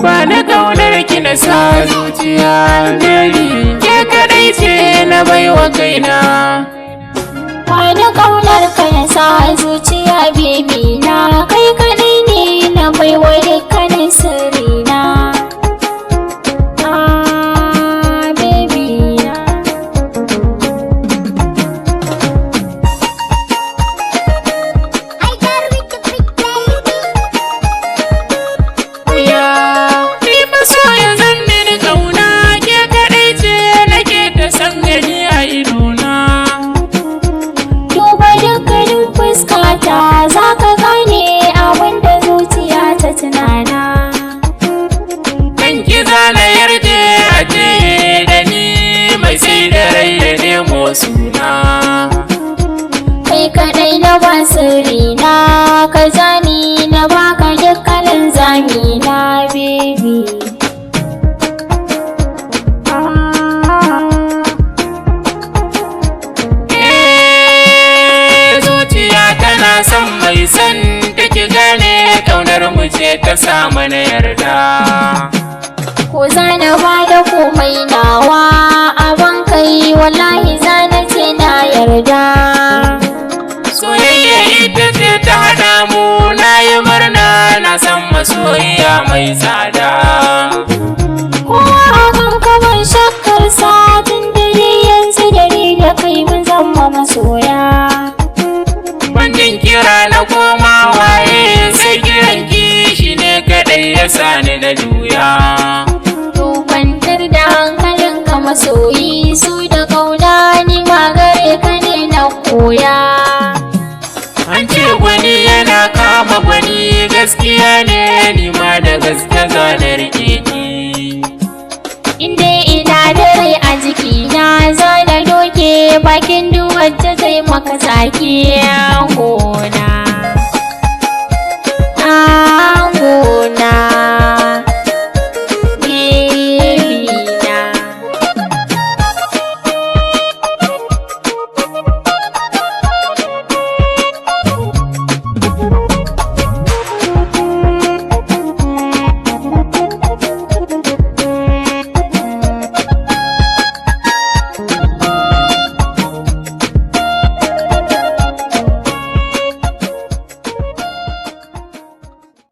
Ba na ƙaunar ki na sa zuciya Mary, ke kadai ce na baiwa kaina. Ba na ƙaunar ka na sa zuciya baby na, kai kadai ne na baiwa dukkanin sirrina. Baby na. Za ka gane abin da zuciya ta tunana. Kan ki zana yarje a ce da ni mai sai da rai ya nemo suna. Kai kadai na ba sirrina, ka zani na baka dukkanin zamina baby. San mai san take gane ƙaunar mu ce ta sa mana yarda. Ko zana ba da komai nawa abin kai wallahi zana ce na yarda. Soyayya ita ce ta haɗa mu, na yi murna na san masoyiya mai tsada. Kowa akan kamar shakkar satin dare yanzu dare da kai mun zama masoya. Bandin kira na koma waye sai kiran ki ne kadai ya sani na juya. Kwantar da hankalin ka masoyi, su da kauna ni ma gare ka ne na koya. An ce gwani yana kama gwani, gaskiya ne ni ma da gaske zanar kiki. Inda ina da rai a jikina, zana doke bakin duk wacce zai maka sake.